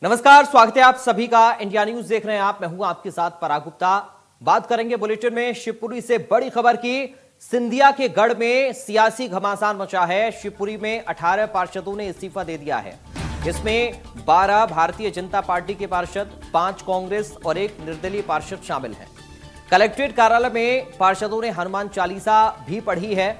नमस्कार, स्वागत है आप सभी का। इंडिया न्यूज देख रहे हैं आप। मैं हूं आपके साथ पराग गुप्ता। बात करेंगे बुलेटिन में शिवपुरी से बड़ी खबर की। सिंधिया के गढ़ में सियासी घमासान मचा है। शिवपुरी में 18 पार्षदों ने इस्तीफा दे दिया है। इसमें 12 भारतीय जनता पार्टी के पार्षद, 5 कांग्रेस और 1 निर्दलीय पार्षद शामिल हैं। कलेक्ट्रेट कार्यालय में पार्षदों ने हनुमान चालीसा भी पढ़ी है।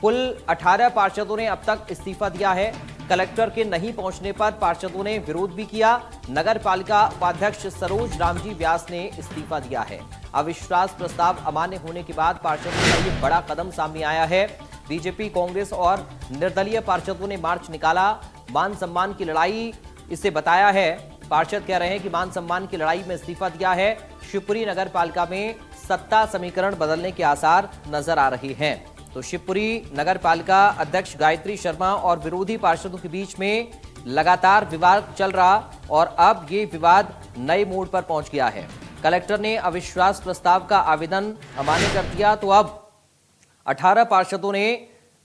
कुल 18 पार्षदों ने अब तक इस्तीफा दिया है। कलेक्टर के नहीं पहुंचने पर पार्षदों ने विरोध भी किया। नगर पालिका उपाध्यक्ष सरोज रामजी व्यास ने इस्तीफा दिया है। अविश्वास प्रस्ताव अमान्य होने के बाद पार्षदों का ये बड़ा कदम सामने आया है। बीजेपी, कांग्रेस और निर्दलीय पार्षदों ने मार्च निकाला। मान सम्मान की लड़ाई इसे बताया है। पार्षद कह रहे हैं कि मान सम्मान की लड़ाई में इस्तीफा दिया है। शिवपुरी नगर पालिका में सत्ता समीकरण बदलने के आसार नजर आ रहे हैं। तो शिवपुरी नगर पालिका अध्यक्ष गायत्री शर्मा और विरोधी पार्षदों के बीच में लगातार विवाद चल रहा और अब ये विवाद नए मोड़ पर पहुंच गया है। कलेक्टर ने अविश्वास प्रस्ताव का आवेदन अमान्य कर दिया तो अब 18 पार्षदों ने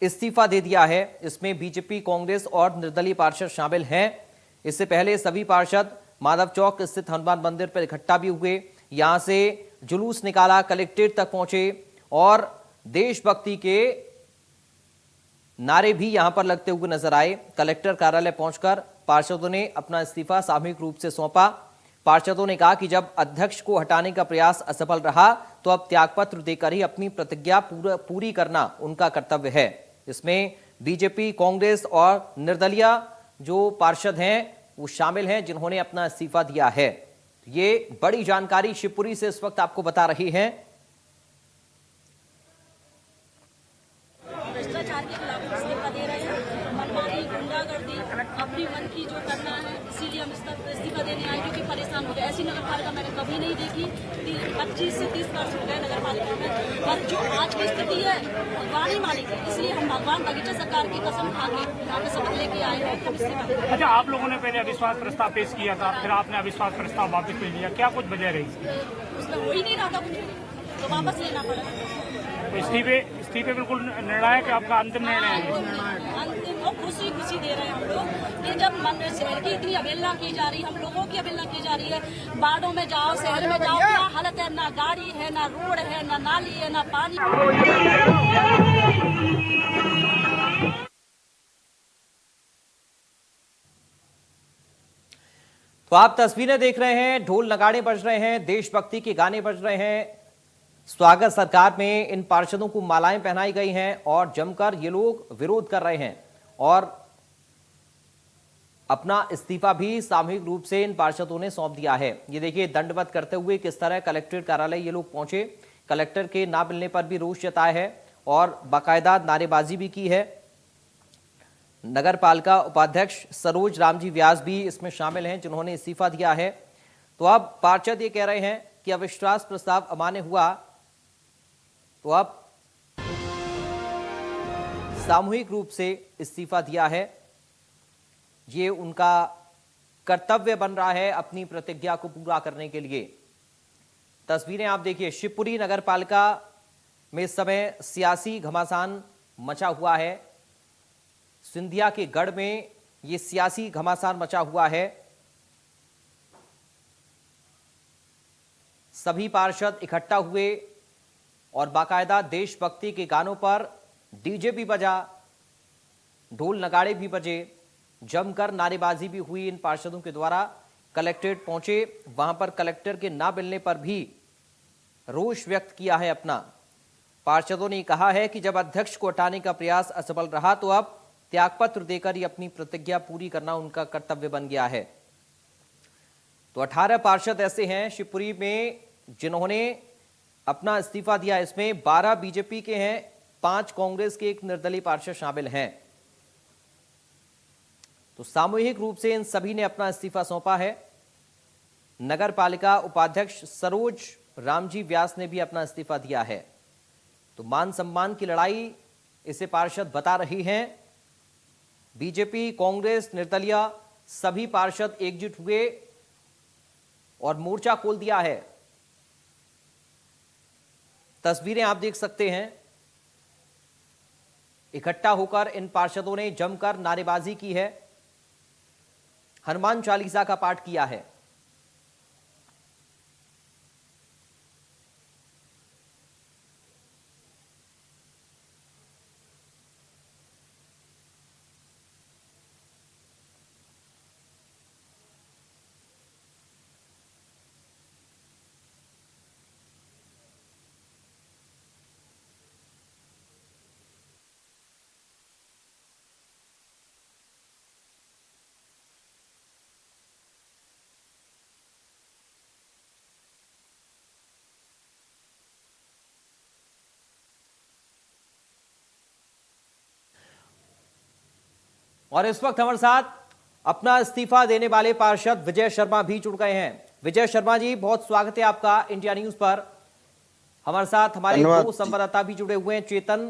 इस्तीफा दे दिया है। इसमें बीजेपी, कांग्रेस और निर्दलीय पार्षद शामिल हैं। इससे पहले सभी पार्षद माधव चौक स्थित हनुमान मंदिर पर इकट्ठा भी हुए। यहां से जुलूस निकाला, कलेक्ट्रेट तक पहुंचे और देशभक्ति के नारे भी यहां पर लगते हुए नजर आए। कलेक्टर कार्यालय पहुंचकर पार्षदों ने अपना इस्तीफा सामूहिक रूप से सौंपा। पार्षदों ने कहा कि जब अध्यक्ष को हटाने का प्रयास असफल रहा तो अब त्यागपत्र देकर ही अपनी प्रतिज्ञा पूरी करना उनका कर्तव्य है। इसमें बीजेपी, कांग्रेस और निर्दलीय जो पार्षद हैं वो शामिल हैं जिन्होंने अपना इस्तीफा दिया है। ये बड़ी जानकारी शिवपुरी से इस वक्त आपको बता रही हैं। अपनी मन की जो करना है, इसीलिए हम इस्तीफा देने आए क्योंकि परेशान हो गए। ऐसी नगर पालिका मैंने कभी नहीं देखी। 25 से 30 वर्ष हो गए नगर पालिका में, पर जो आज की स्थिति है भगवान ही मालिक है। इसलिए हम भगवान बगीचा सरकार की कसम खा के यहाँ पे सब लेके आए हैं। अच्छा, आप लोगों ने पहले अविश्वास प्रस्ताव पेश किया था, फिर आपने अविश्वास प्रस्ताव वापस ले लिया, क्या कुछ वजह रही? उसमें हो ही नहीं रहा था कुछ, तो वापस लेना पड़ा। इस्तीफे बिल्कुल निर्णायक आपका अंतिम निर्णय है। अंतिम और खुशी दे रहे हैं हम लोग कि जब शहर की इतनी अवहेलना की जा रही है, हम लोगों की अवहेलना की जा रही है। वार्डों में जाओ, शहर में जाओ, क्या हालत है। ना गाड़ी है, ना रोड है, ना नाली है, ना पानी। तो आप तस्वीरें देख रहे हैं, ढोल नगाड़े बज रहे हैं, देशभक्ति के गाने बज रहे हैं। स्वागत सरकार में इन पार्षदों को मालाएं पहनाई गई हैं और जमकर ये लोग विरोध कर रहे हैं और अपना इस्तीफा भी सामूहिक रूप से इन पार्षदों ने सौंप दिया है। ये देखिए दंडवत करते हुए किस तरह कलेक्ट्रेट कार्यालय ये लोग पहुंचे। कलेक्टर के ना मिलने पर भी रोष जताया है और बाकायदा नारेबाजी भी की है। नगर पालिका उपाध्यक्ष सरोज रामजी व्यास भी इसमें शामिल हैं जिन्होंने इस्तीफा दिया है। तो अब पार्षद ये कह रहे हैं कि अविश्वास प्रस्ताव अमान्य हुआ तो अब सामूहिक रूप से इस्तीफा दिया है। ये उनका कर्तव्य बन रहा है अपनी प्रतिज्ञा को पूरा करने के लिए। तस्वीरें आप देखिए, शिवपुरी नगर पालिका में इस समय सियासी घमासान मचा हुआ है। सिंधिया के गढ़ में ये सियासी घमासान मचा हुआ है। सभी पार्षद इकट्ठा हुए और बाकायदा देशभक्ति के गानों पर डीजे भी बजा, ढोल नगाड़े भी बजे, जमकर नारेबाजी भी हुई इन पार्षदों के द्वारा। कलेक्ट्रेट पहुंचे, वहां पर कलेक्टर के ना मिलने पर भी रोष व्यक्त किया है अपना। पार्षदों ने कहा है कि जब अध्यक्ष को हटाने का प्रयास असफल रहा तो अब त्यागपत्र देकर ही अपनी प्रतिज्ञा पूरी करना उनका कर्तव्य बन गया है। तो 18 पार्षद ऐसे हैं शिवपुरी में जिन्होंने अपना इस्तीफा दिया। इसमें 12 बीजेपी के हैं, 5 कांग्रेस के, 1 निर्दलीय पार्षद शामिल हैं। तो सामूहिक रूप से इन सभी ने अपना इस्तीफा सौंपा है। नगर पालिका उपाध्यक्ष सरोज रामजी व्यास ने भी अपना इस्तीफा दिया है। तो मान सम्मान की लड़ाई इसे पार्षद बता रही हैं। बीजेपी, कांग्रेस, निर्दलीय सभी पार्षद एकजुट हुए और मोर्चा खोल दिया है। तस्वीरें आप देख सकते हैं। इकट्ठा होकर इन पार्षदों ने जमकर नारेबाजी की है। हनुमान चालीसा का पाठ किया है। और इस वक्त हमारे साथ अपना इस्तीफा देने वाले पार्षद विजय शर्मा भी जुड़ गए हैं। विजय शर्मा जी, बहुत स्वागत है आपका इंडिया न्यूज पर। हमारे साथ हमारे दो संवाददाता भी जुड़े हुए हैं, चेतन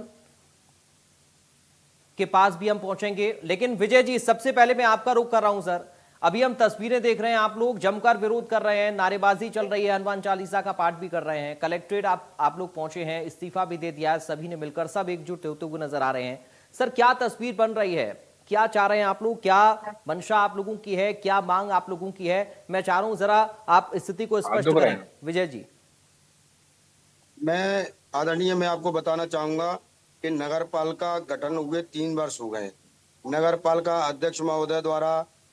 के पास भी हम पहुंचेंगे। लेकिन विजय जी, सबसे पहले मैं आपका रुख कर रहा हूं सर। अभी हम तस्वीरें देख रहे हैं, आप लोग जमकर विरोध कर रहे हैं, नारेबाजी चल रही है, हनुमान चालीसा का पाठ भी कर रहे हैं, कलेक्ट्रेट आप लोग पहुंचे हैं, इस्तीफा भी दे दिया है, सभी ने मिलकर सब एकजुट होते हुए नजर आ रहे हैं। सर, क्या तस्वीर बन रही है, क्या चाह रहे हैं आप लोग, क्या मंशा आप लोगों की है, क्या मांग आप लोगों की है? मैं चाह रहा हूं जरा आप स्थिति को स्पष्ट करें विजय जी। मैं आदरणीय मैं आपको बताना चाहूंगा कि नगर पालिका गठन हुए 3 वर्ष हो गए। नगर पालिका अध्यक्ष महोदय द्वारा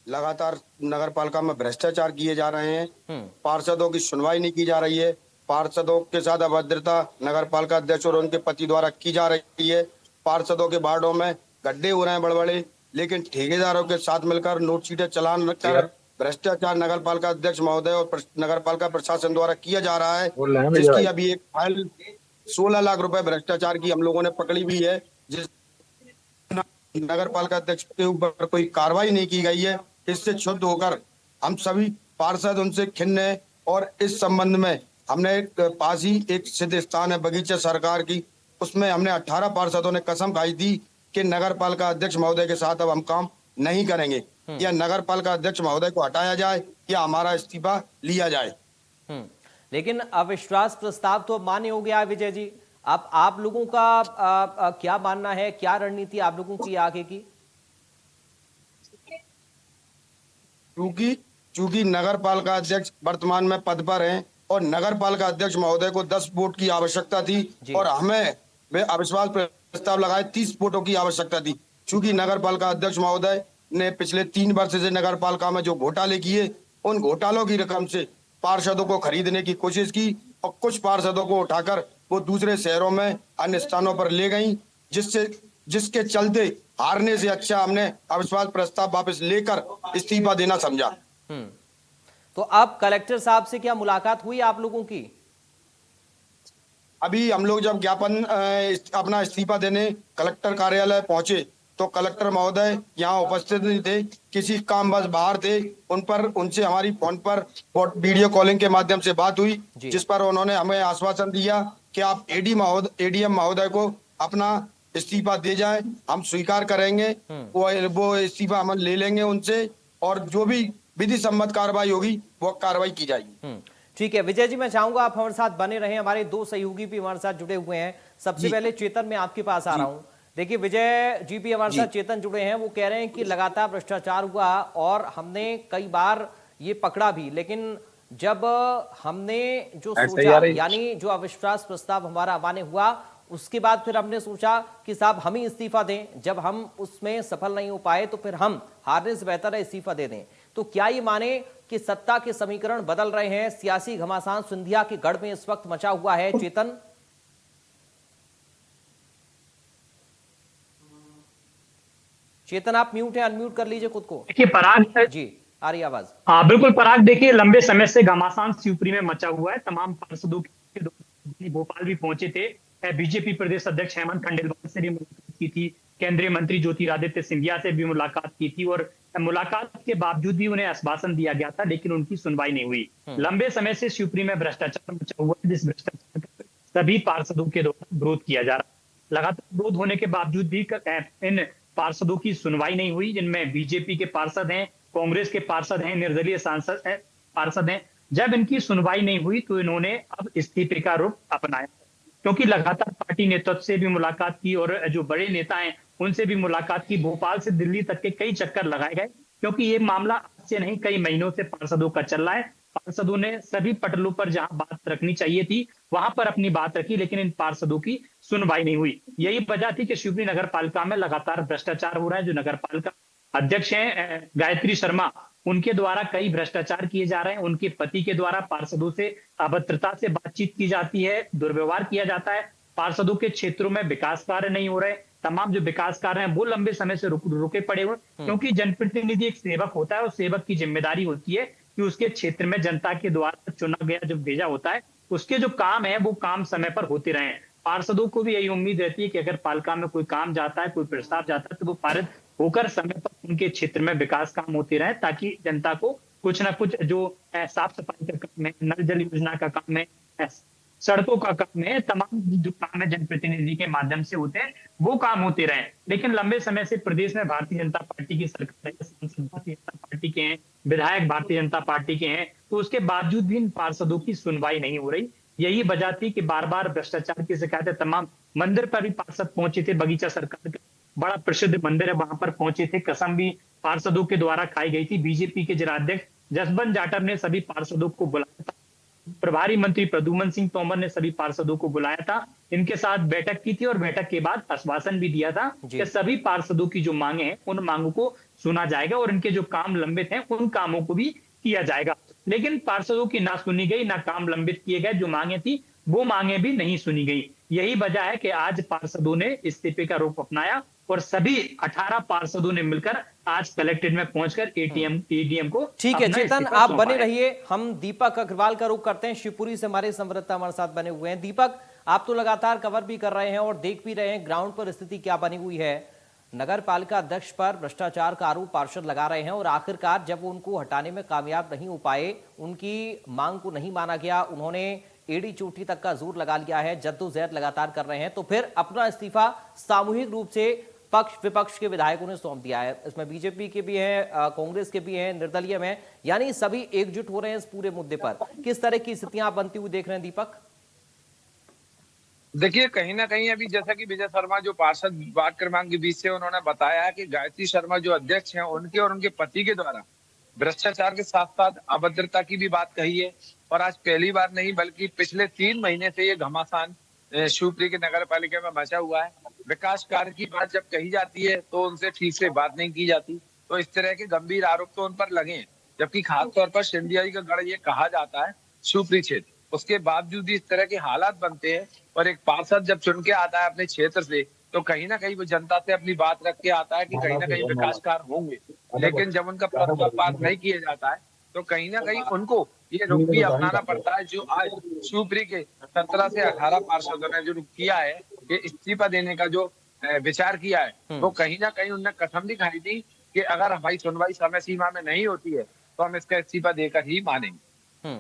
लगातार नगर पालिका में भ्रष्टाचार किए जा रहे हैं। पार्षदों की सुनवाई नहीं की जा रही है। पार्षदों के साथ अभद्रता नगर पालिका अध्यक्ष और उनके पति द्वारा की जा रही है। पार्षदों के वार्डों में गड्ढे हो रहे हैं बड़े, लेकिन ठेकेदारों के साथ मिलकर नोट शीटें चलान कर भ्रष्टाचार नगर पालिका अध्यक्ष महोदय और नगर पालिका प्रशासन द्वारा किया जा रहा है, जिसकी अभी एक फाइल 16 लाख रुपए भ्रष्टाचार की हम लोगों ने पकड़ी हुई है, जिस नगर पालिका अध्यक्ष के ऊपर कोई कार्रवाई नहीं की गई है। इससे क्षुब्ध होकर हम सभी पार्षद उनसे खिन्न है और इस संबंध में हमने पास ही एक सिद्ध स्थान है बगीचा सरकार की, उसमें हमने 18 पार्षदों ने कसम खाई थी कि नगर पालिका अध्यक्ष महोदय के साथ अब हम काम नहीं करेंगे, या नगर पालिका अध्यक्ष महोदय को हटाया जाए या हमारा इस्तीफा लिया जाए। लेकिन अविश्वास प्रस्ताव तो मान्य हो गया है विजय जी। अब आप लोगों का क्या मानना है, क्या रणनीति आप लोगों की आगे की? चूंकि नगर पालिका अध्यक्ष वर्तमान में पद पर हैं और नगर पालिका अध्यक्ष महोदय को 10 वोट की आवश्यकता थी और हमें वे अविश्वास प्रस्ताव लगाए 30 वोटों की आवश्यकता थी। चूंकि नगर पालिका अध्यक्ष महोदय ने पिछले 3 वर्ष से नगर पालिका में जो घोटाले किए, उन घोटालों की रकम से पार्षदों को खरीदने की कोशिश की और कुछ पार्षदों को उठाकर वो दूसरे शहरों में अन्य स्थानों पर ले गई, जिसके चलते हारने से अच्छा हमने अविश्वास प्रस्ताव वापस लेकर इस्तीफा देना समझा। तो अब कलेक्टर साहब से क्या मुलाकात हुई आप लोगों की? अभी हम लोग जब ज्ञापन अपना इस्तीफा देने कलेक्टर कार्यालय पहुंचे तो कलेक्टर महोदय यहाँ उपस्थित नहीं थे, किसी काम बस बाहर थे। उनसे हमारी फोन पर वीडियो कॉलिंग के माध्यम से बात हुई, जिस पर उन्होंने हमें आश्वासन दिया कि आप एडीएम महोदय को अपना इस्तीफा दे जाए, हम स्वीकार करेंगे, वो इस्तीफा हम ले लेंगे उनसे और जो भी विधि सम्मत कार्रवाई होगी वो कार्रवाई की जाएगी। ठीक है विजय जी, मैं चाहूंगा आप हमारे साथ बने रहें। हमारे दो सहयोगी भी हमारे साथ जुड़े हुए हैं। सबसे पहले चेतन, मैं आपके पास आ रहा हूं। देखिए विजय जी भी हमारे साथ चेतन जुड़े हैं। वो कह रहे हैं कि लगातार भ्रष्टाचार हुआ और हमने कई बार ये पकड़ा भी, लेकिन जब हमने जो सोचा, यानी जो अविश्वास प्रस्ताव हमारा अमान्य हुआ, उसके बाद फिर हमने सोचा कि साहब हम ही इस्तीफा दें। जब हम उसमें सफल नहीं हो पाए तो फिर हम हारने से बेहतर है इस्तीफा दे दें। तो क्या ये माने कि सत्ता के समीकरण बदल रहे हैं? सियासी घमासान सिंधिया के गढ़ में इस वक्त मचा हुआ है। चेतन, चेतन आप म्यूट है, अनम्यूट कर लीजिए खुद को। देखिए पराग जी, आ रही आवाज? हाँ बिल्कुल पराग, देखिए लंबे समय से घमासान शिवपुरी में मचा हुआ है। तमाम पार्षदों के भोपाल भी पहुंचे थे। बीजेपी प्रदेश अध्यक्ष हेमंत खंडेलवाल से भी मुलाकात की थी, केंद्रीय मंत्री ज्योतिरादित्य सिंधिया से भी मुलाकात की थी और मुलाकात के बावजूद भी उन्हें आश्वासन दिया गया था, लेकिन उनकी सुनवाई नहीं हुई। लंबे समय से शिवपुरी में भ्रष्टाचार मचा हुआ है, जिस भ्रष्टाचार का सभी पार्षदों के द्वारा विरोध किया जा रहा है। लगातार विरोध होने के बावजूद भी इन पार्षदों की सुनवाई नहीं हुई, जिनमें बीजेपी के पार्षद हैं, कांग्रेस के पार्षद हैं, निर्दलीय पार्षद हैं। जब इनकी सुनवाई नहीं हुई तो इन्होंने अब इस्तीफे का रुख अपनाया, क्योंकि लगातार पार्टी नेतृत्व से भी मुलाकात की और जो बड़े नेता हैं उनसे भी मुलाकात की। भोपाल से दिल्ली तक के कई चक्कर लगाए गए, क्योंकि ये मामला आज से नहीं कई महीनों से पार्षदों का चल रहा है। पार्षदों ने सभी पटलों पर जहां बात रखनी चाहिए थी वहां पर अपनी बात रखी, लेकिन इन पार्षदों की सुनवाई नहीं हुई। यही वजह थी कि शिवपुरी नगर पालिका में लगातार भ्रष्टाचार हो रहा है। जो नगर पालिका अध्यक्ष हैं गायत्री शर्मा, उनके द्वारा कई भ्रष्टाचार किए जा रहे हैं। उनके पति के द्वारा पार्षदों से अभद्रता से बातचीत की जाती है, दुर्व्यवहार किया जाता है। पार्षदों के क्षेत्रों में विकास कार्य नहीं हो रहे। तमाम जो विकास कार्य हैं वो लंबे समय से रुके पड़े हुए, क्योंकि जनप्रतिनिधि एक सेवक होता है और सेवक की जिम्मेदारी होती है कि उसके क्षेत्र में जनता के द्वारा चुना गया जो भेजा होता है उसके जो काम है वो काम समय पर होते रहे। पार्षदों को भी यही उम्मीद रहती है कि अगर पालिका में कोई काम जाता है, कोई प्रस्ताव जाता है, तो वो पारित होकर समय पर उनके क्षेत्र में विकास काम होते रहे, ताकि जनता को कुछ ना कुछ जो साफ सफाई का काम है, नल जल योजना का काम है, सड़कों का काम है, तमाम जो काम है जनप्रतिनिधि के माध्यम से होते हैं वो काम होते रहे। लेकिन लंबे समय से प्रदेश में भारतीय जनता पार्टी की सरकार है, सांसद भारतीय जनता पार्टी के हैं, विधायक भारतीय जनता पार्टी के हैं, तो उसके बावजूद भी इन पार्षदों की सुनवाई नहीं हो रही। यही वजह थी कि बार बार भ्रष्टाचार की शिकायतें तमाम मंदिर पर भी पार्षद पहुंचे थे। बगीचा सरकार का बड़ा प्रसिद्ध मंदिर है, वहां पर पहुंचे थे। कसम भी पार्षदों के द्वारा खाई गई थी। बीजेपी के जिलाध्यक्ष जसवंत जाटव ने सभी पार्षदों को बुलाया था। प्रभारी मंत्री प्रद्युमन सिंह तोमर ने सभी पार्षदों को बुलाया था, इनके साथ बैठक की थी और बैठक के बाद आश्वासन भी दिया था कि सभी पार्षदों की जो मांगे हैं उन मांगों को सुना जाएगा और इनके जो काम लंबित हैं उन कामों को भी किया जाएगा। लेकिन पार्षदों की ना सुनी गई, ना काम लंबित किए गए। जो मांगे थी वो मांगे भी नहीं सुनी गई। यही वजह है कि आज पार्षदों ने इस्तीफे का रुख अपनाया और सभी 18 पार्षदों ने मिलकर आज कलेक्ट्रेट में पहुंचकर एडीएम को ठीक है चेतन, आप बने रहिए। हम दीपक अग्रवाल का रुख करते हैं। शिवपुरी से हमारे संवाददाता हमारे साथ बने हुए हैं। दीपक, आप तो लगातार कवर भी कर रहे हैं और देख भी रहे हैं ग्राउंड पर स्थिति क्या बनी हुई है। नगर पालिका अध्यक्ष पर भ्रष्टाचार का आरोप पार्षद लगा रहे हैं और आखिरकार जब वो उनको हटाने में कामयाब नहीं हो पाए, उनकी मांग को नहीं माना गया, उन्होंने एड़ी चोटी तक का जोर लगा लिया है, जद्दोजहद लगातार कर रहे हैं, तो फिर अपना इस्तीफा सामूहिक रूप से पक्ष विपक्ष के विधायकों ने सौंप दिया है। इसमें बीजेपी के भी हैं, कांग्रेस के भी हैं, निर्दलीय में, यानी सभी एकजुट हो रहे हैं इस पूरे मुद्दे पर। किस तरह की स्थितियां आप बनती हुई देख रहे हैं दीपक? देखिए, कहीं ना कहीं अभी जैसा कि विजय शर्मा जो पार्षद वार्ड क्रमांक 20 से उन्होंने बताया है कि गायत्री शर्मा जो अध्यक्ष हैं उनके और उनके पति के द्वारा भ्रष्टाचार के साथ साथ अभद्रता की भी बात कही है। और आज पहली बार नहीं बल्कि पिछले 3 महीने से ये घमासान शिवपुरी के नगर पालिका में मचा हुआ है। विकास कार्य की बात जब कही जाती है तो उनसे ठीक से बात नहीं की जाती, तो इस तरह के गंभीर आरोप तो उन पर लगे हैं। जबकि खासतौर पर सिंधिया का गढ़ ये कहा जाता है शिवपुरी क्षेत्र, उसके बावजूद भी इस तरह के हालात बनते हैं। और एक पार्षद जब चुन के आता है अपने क्षेत्र से तो कहीं ना कहीं वो जनता से अपनी बात रख के आता है कि कहीं ना कहीं विकास कार्य होंगे, लेकिन जब उनका प्रस्ताव पास नहीं किया जाता है तो कहीं ना कहीं उनको ये रुख भी अपनाना पड़ता है। जो आज शिवपुरी के 17 से 18 पार्षदों ने जो रुख किया है, ये इस्तीफा देने का जो विचार किया है, वो कहीं ना कहीं उन्होंने कसम भी खाई थी कि अगर हमारी सुनवाई समय सीमा में नहीं होती है तो हम इसका इस्तीफा देकर ही मानेंगे।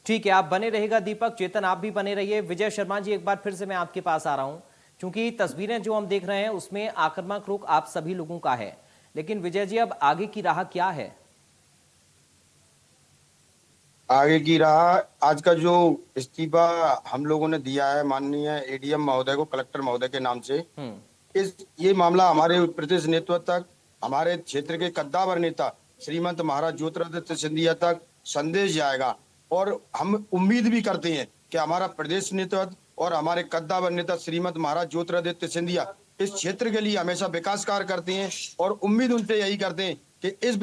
ठीक है, आप बने रहेगा दीपक। चेतन, आप भी बने रहिए। विजय शर्मा जी, एक बार फिर से मैं आपके पास आ रहा हूं, क्योंकि तस्वीरें जो हम देख रहे हैं उसमें आक्रामक रुख आप सभी लोगों का है, लेकिन विजय जी अब आगे की राह क्या है? आगे की राह, आज का जो इस्तीफा हम लोगों ने दिया है माननीय एडीएम महोदय को, कलेक्टर महोदय के नाम से, ये मामला हमारे प्रदेश नेतृत्व तक, हमारे क्षेत्र के कद्दावर नेता श्रीमंत महाराज ज्योतिरादित्य सिंधिया तक संदेश जाएगा। और हम उम्मीद भी करते हैं कि हमारा प्रदेश नेतृत्व और हमारे कद्दावर नेता श्रीमंत महाराज ज्योतिरादित्य सिंधिया इस क्षेत्र के लिए हमेशा विकास कार्य करते हैं और उम्मीद उनसे यही करते हैं कि इस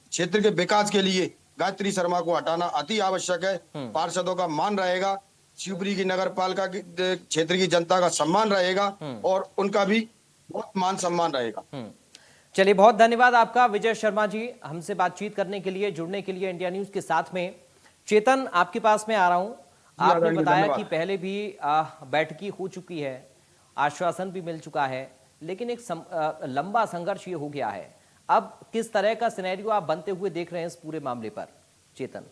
क्षेत्र के विकास के लिए गायत्री शर्मा को हटाना अति आवश्यक है। पार्षदों का मान रहेगा, शिवपुरी की नगर पालिका के क्षेत्र की जनता का सम्मान रहेगा और उनका भी बहुत मान सम्मान रहेगा। चलिए, बहुत धन्यवाद आपका विजय शर्मा जी, हमसे बातचीत करने के लिए, जुड़ने के लिए इंडिया न्यूज के साथ में। चेतन, आपके पास में आ रहा हूं। आपने बताया कि पहले भी बैठकी हो चुकी है, आश्वासन भी मिल चुका है, लेकिन एक लंबा संघर्ष ये हो गया है। अब किस तरह का सिनेरियो आप बनते हुए देख रहे हैं इस पूरे मामले पर चेतन?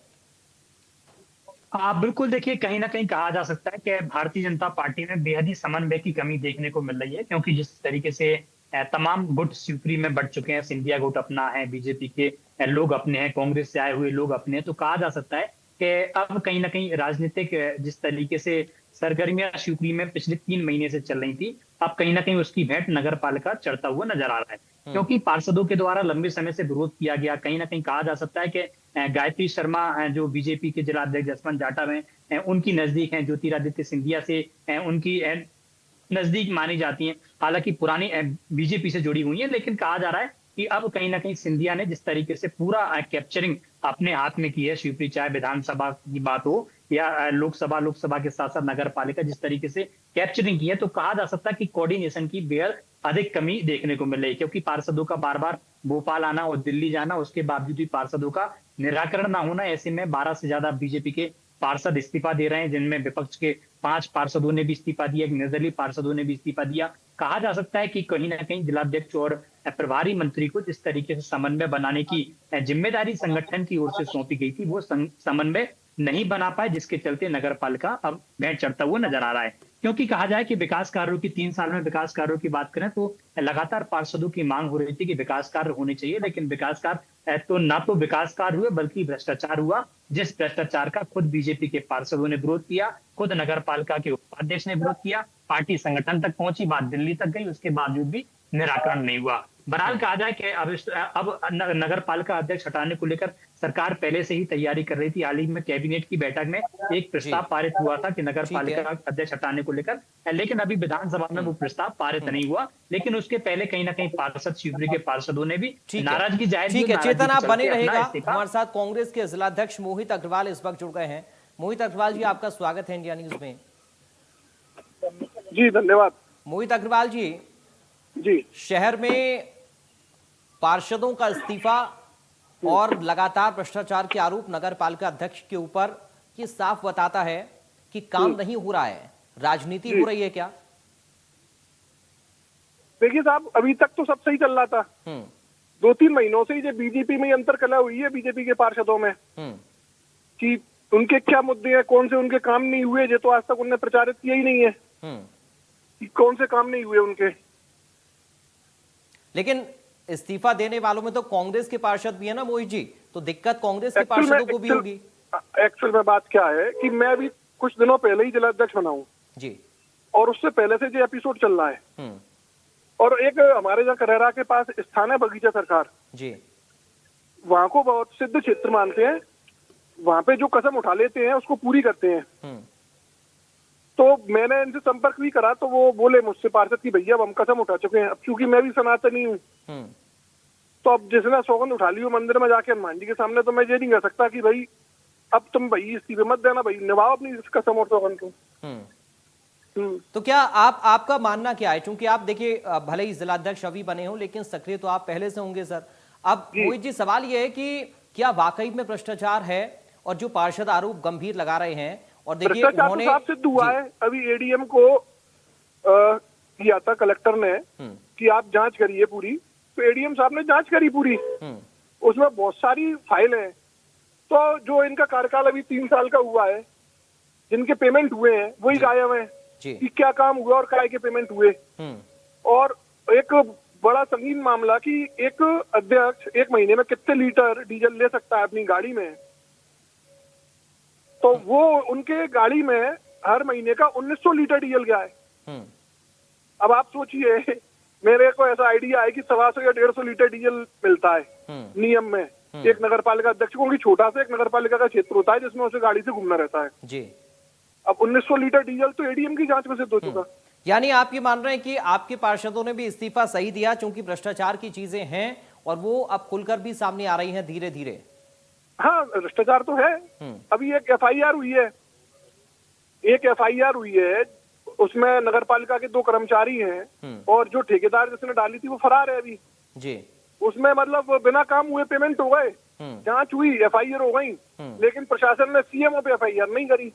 बिल्कुल, देखिए, कहीं ना कहीं कहा जा सकता है कि भारतीय जनता पार्टी में बेहद ही समन्वय की कमी देखने को मिल रही है, क्योंकि जिस तरीके से तमाम गुट शिवपुरी में बढ़ चुके हैं, सिंधिया गुट अपना है, बीजेपी के लोग अपने हैं, कांग्रेस से आए हुए लोग अपने हैं, तो कहा जा सकता है कि अब कहीं ना कहीं राजनीतिक जिस तरीके से सरगर्मियां शिवपुरी में पिछले 3 महीने से चल रही थी, अब कहीं ना कहीं उसकी भेंट नगर पालिका चढ़ता हुआ नजर आ रहा है। क्योंकि पार्षदों के द्वारा लंबे समय से विरोध किया गया। कहीं ना कहीं कहा जा सकता है कि गायत्री शर्मा जो बीजेपी के जिला अध्यक्ष जसवंत जाटा में उनकी नजदीक हैं, ज्योतिरादित्य सिंधिया से उनकी नजदीक मानी जाती हैं। हालांकि पुरानी बीजेपी से जुड़ी हुई है, लेकिन कहा जा रहा है कि अब कहीं ना कहीं सिंधिया ने जिस तरीके से पूरा कैप्चरिंग अपने हाथ में की है, शिवपुरी चाहे विधानसभा की बात हो या लोकसभा के साथ साथ नगर पालिका, जिस तरीके से कैप्चरिंग की है, तो कहा जा सकता है कि कोऑर्डिनेशन की बेहद अधिक कमी देखने को मिल रही है। क्योंकि पार्षदों का बार बार भोपाल आना और दिल्ली जाना, उसके बावजूद भी पार्षदों का निराकरण ना होना, ऐसे में 12 से ज्यादा बीजेपी के पार्षद इस्तीफा दे रहे हैं, जिनमें विपक्ष के 5 पार्षदों ने भी इस्तीफा दिया, निर्दलीय पार्षदों ने भी इस्तीफा दिया। कहा जा सकता है कि कहीं ना कहीं जिलाध्यक्ष और प्रभारी मंत्री को जिस तरीके से समन्वय बनाने की जिम्मेदारी संगठन की ओर से सौंपी गई थी, वो समन्वय नहीं बना पाए, जिसके चलते नगर पालिका अब बैंड चढ़ता हुआ नजर आ रहा है। क्योंकि कहा जाए कि विकास कार्यों की 3 साल में विकास कार्यों की बात करें तो लगातार पार्षदों की मांग हो रही थी कि विकास कार्य होने चाहिए, लेकिन विकास कार्य तो ना तो विकास कार्य हुए बल्कि भ्रष्टाचार हुआ, जिस भ्रष्टाचार का खुद बीजेपी के पार्षदों ने विरोध किया, खुद नगर पालिका के उपाध्यक्ष ने विरोध किया, पार्टी संगठन तक पहुंची, बात दिल्ली तक गई, उसके बावजूद भी निराकरण नहीं हुआ। बहरहाल कहा जाए कि अब नगर पालिका अध्यक्ष हटाने को लेकर सरकार पहले से ही तैयारी कर रही थी। हाल ही में कैबिनेट की बैठक में एक प्रस्ताव पारित हुआ था कि नगर पालिका अध्यक्ष हटाने को लेकर, लेकिन अभी विधानसभा में वो प्रस्ताव पारित नहीं हुआ। लेकिन उसके पहले कहीं ना कहीं पार्षद शिवपुरी के पार्षदों ने भी नाराजगी जाहिर की। ठीक है चेतन, आप बने रहेगा। हमारे साथ कांग्रेस के जिलाध्यक्ष मोहित अग्रवाल इस वक्त जुड़ गए हैं। मोहित अग्रवाल जी, आपका स्वागत है इंडिया न्यूज में। जी धन्यवाद। मोहित अग्रवाल जी, शहर में पार्षदों का इस्तीफा और लगातार भ्रष्टाचार के आरोप नगर पालिका अध्यक्ष के ऊपर, ये साफ बताता है कि काम नहीं हो रहा है, राजनीति हो रही है क्या? देखिए साहब, अभी तक तो सब सही चल रहा था। 2-3 महीनों से ही बीजेपी में अंतर कला हुई है, बीजेपी के पार्षदों में कि उनके क्या मुद्दे हैं, कौन से उनके काम नहीं हुए, जो तो आज तक उन्होंने प्रचारित किया ही नहीं है कि कौन से काम नहीं हुए उनके। लेकिन इस्तीफा देने वालों में तो कांग्रेस के पार्षद भी है ना मोहित जी, तो दिक्कत कांग्रेस के पार्षदों को भी होगी। एक्चुअल में बात क्या है कि मैं भी कुछ दिनों पहले ही जिलाध्यक्ष बना हूं जी, और उससे पहले से जो एपिसोड चल रहा है, और एक हमारे जहाँ करहरा के पास स्थान है बगीचा सरकार जी, वहां को बहुत सिद्ध क्षेत्र मानते हैं। वहां पे जो कसम उठा लेते हैं उसको पूरी करते हैं। तो मैंने इनसे संपर्क भी करा तो वो बोले मुझसे पार्षद की भैया अब हम कसम उठा चुके हैं। अब चूंकि मैं भी सनातनी हूँ, तो अब जिसने सौगंध उठा ली हो मंदिर में जाके हनुमान जी के सामने, तो मैं ये नहीं कह सकता कि भाई अब तुम भाई इस्तीफे मत देना, भाई निभाओ अपनी कसम और सौगंध को। तो क्या आपका मानना क्या है? क्योंकि आप देखिए भले ही जिलाध्यक्ष अभी बने हो, लेकिन सक्रिय तो आप पहले से होंगे सर। अब मोहित जी, सवाल ये है कि क्या वाकई में भ्रष्टाचार है, और जो पार्षद आरोप गंभीर लगा रहे हैं, और देखिए उन्होंने सिद्ध हुआ है। अभी एडीएम को किया था कलेक्टर ने कि आप जांच करिए पूरी, तो एडीएम साहब ने जांच करी पूरी, उसमें बहुत सारी फाइल है। तो जो इनका कार्यकाल अभी 3 साल का हुआ है, जिनके पेमेंट हुए हैं वही गायब है कि क्या काम हुआ और काय के पेमेंट हुए। और एक बड़ा संगीन मामला कि एक अध्यक्ष 1 महीने में कितने लीटर डीजल ले सकता है अपनी गाड़ी में, तो वो उनके गाड़ी में हर महीने का 1900 लीटर डीजल गया है। अब आप सोचिए, मेरे को ऐसा आइडिया है कि 125 या 150 लीटर डीजल मिलता है नियम में एक नगर पालिका अध्यक्ष को, छोटा सा एक नगर पालिका का क्षेत्र होता है जिसमें उसे गाड़ी से घूमना रहता है जी। अब 1900 लीटर डीजल तो एडीएम की जांच में सिद्ध हो चुका। यानी आप ये मान रहे हैं कि आपके पार्षदों ने भी इस्तीफा सही दिया, क्योंकि भ्रष्टाचार की चीजें हैं और वो अब खुलकर भी सामने आ रही हैं धीरे धीरे। हाँ, भ्रष्टाचार तो है। अभी एक एफआईआर हुई है, उसमें नगर पालिका के 2 कर्मचारी हैं और जो ठेकेदार जिसने डाली थी वो फरार है अभी जी। उसमें मतलब बिना काम हुए पेमेंट हो गए, जांच हुई, एफआईआर हो गई, लेकिन प्रशासन ने सीएमओ पे एफआईआर नहीं करी,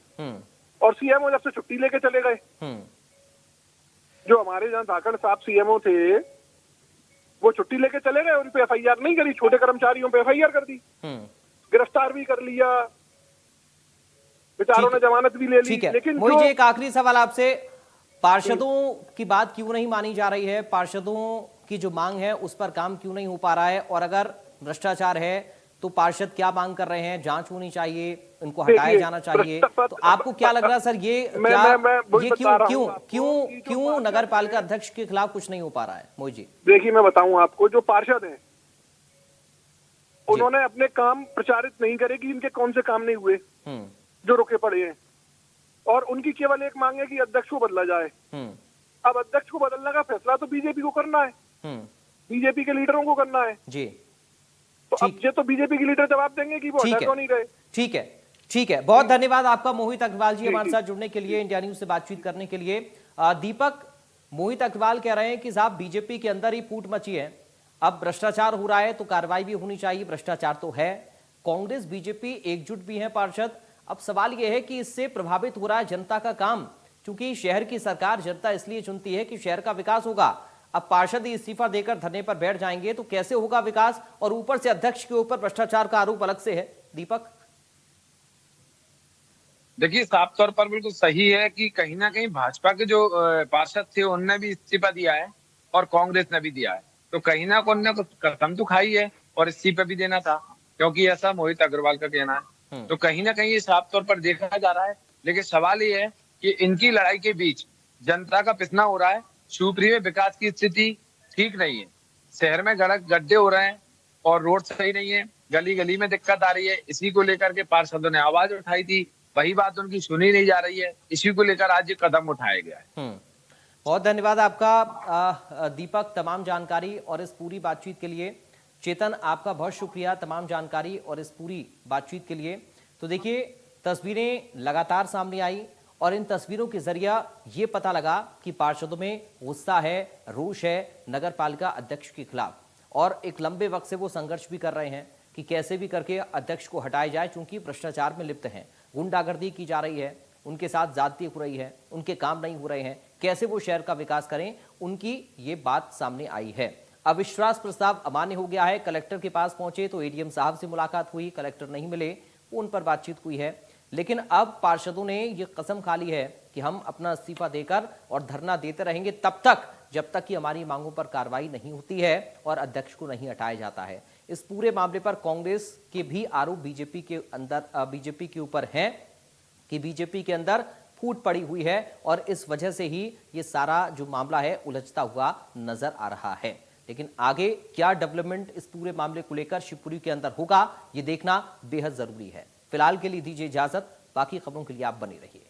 और सीएमओ जब से छुट्टी लेके चले गए। जो हमारे जहाँ धाकड़ साहब सीएमओ थे वो छुट्टी लेके चले गए, उन पे एफआईआर नहीं करी, छोटे कर्मचारियों पे एफआईआर कर दी, गिरफ्तार भी कर लिया, बेचारों ने जमानत भी ले ली। लेकिन मोहित जी, एक आखिरी सवाल आपसे, पार्षदों की बात क्यों नहीं मानी जा रही है? पार्षदों की जो मांग है उस पर काम क्यों नहीं हो पा रहा है? और अगर भ्रष्टाचार है तो पार्षद क्या मांग कर रहे हैं? जांच होनी चाहिए, इनको हटाया जाना चाहिए। तो आपको क्या लग रहा है सर, ये क्यों नगर पालिका अध्यक्ष के खिलाफ कुछ नहीं हो पा रहा है? मोहित जी देखिए, मैं बताऊं आपको, जो पार्षद हैं उन्होंने अपने काम प्रचारित नहीं करे कि इनके कौन से काम नहीं हुए जो रुके पड़े हैं, और उनकी केवल एक मांग है कि अध्यक्ष को बदला जाए। अब अध्यक्ष को बदलने का फैसला तो बीजेपी को करना है, बीजेपी के लीडरों को करना है जी। तो अब ये तो बीजेपी के लीडर जवाब देंगे कि वो हटा क्यों नहीं रहे। ठीक है, बहुत धन्यवाद आपका मोहित अग्रवाल जी हमारे साथ जुड़ने के लिए, इंडिया न्यूज से बातचीत करने के लिए। दीपक, मोहित अग्रवाल कह रहे हैं कि साहब बीजेपी के अंदर ही फूट मची है, अब भ्रष्टाचार हो रहा है तो कार्रवाई भी होनी चाहिए, भ्रष्टाचार तो है, कांग्रेस बीजेपी एकजुट भी है पार्षद। अब सवाल यह है कि इससे प्रभावित हो रहा है जनता का काम, क्योंकि शहर की सरकार जनता इसलिए चुनती है कि शहर का विकास होगा। अब पार्षद ही इस्तीफा देकर धरने पर बैठ जाएंगे तो कैसे होगा विकास? और ऊपर से अध्यक्ष के ऊपर भ्रष्टाचार का आरोप अलग से है। दीपक, देखिए, साफ तौर पर बिल्कुल सही है कि कहीं ना कहीं भाजपा के जो पार्षद थे उनने भी इस्तीफा दिया है और कांग्रेस ने भी दिया है, तो कहीं ना उनने कसम तो खाई है और इस्तीफा भी देना था, क्योंकि ऐसा मोहित अग्रवाल का कहना है। तो कहीं ना कहीं ये साफ तौर पर देखा जा रहा है। लेकिन सवाल ये है कि इनकी लड़ाई के बीच जनता का पिसना हो रहा है। शिवपुरी में विकास की स्थिति ठीक नहीं है, शहर में गड्ढे हो रहे हैं और रोड सही नहीं है, गली गली में दिक्कत आ रही है। इसी को लेकर के पार्षदों ने आवाज उठाई थी, वही बात उनकी सुनी नहीं जा रही है, इसी को लेकर आज ये कदम उठाया गया है। बहुत धन्यवाद आपका दीपक, तमाम जानकारी और इस पूरी बातचीत के लिए। चेतन, आपका बहुत शुक्रिया तमाम जानकारी और इस पूरी बातचीत के लिए। तो देखिए, तस्वीरें लगातार सामने आई और इन तस्वीरों के जरिए ये पता लगा कि पार्षदों में गुस्सा है, रोष है नगर पालिका अध्यक्ष के खिलाफ, और एक लंबे वक्त से वो संघर्ष भी कर रहे हैं कि कैसे भी करके अध्यक्ष को हटाया जाए, क्योंकि भ्रष्टाचार में लिप्त हैं, गुंडागर्दी की जा रही है, उनके साथ ज्यादती हो रही है, उनके काम नहीं हो रहे हैं, कैसे वो शहर का विकास करें, उनकी ये बात सामने आई है। अविश्वास प्रस्ताव अमान्य हो गया है, कलेक्टर के पास पहुंचे तो एडीएम साहब से मुलाकात हुई, कलेक्टर नहीं मिले, उन पर बातचीत हुई है। लेकिन अब पार्षदों ने ये कसम खा ली है कि हम अपना इस्तीफा देकर और धरना देते रहेंगे तब तक जब तक कि हमारी मांगों पर कार्रवाई नहीं होती है और अध्यक्ष को नहीं हटाया जाता है। इस पूरे मामले पर कांग्रेस के भी आरोप बीजेपी के ऊपर हैं कि बीजेपी के अंदर फूट पड़ी हुई है और इस वजह से ही ये सारा जो मामला है उलझता हुआ नजर आ रहा है। लेकिन आगे क्या डेवलपमेंट इस पूरे मामले को लेकर शिवपुरी के अंदर होगा, ये देखना बेहद जरूरी है। फिलहाल के लिए दीजिए इजाजत, बाकी खबरों के लिए आप बने रहिए।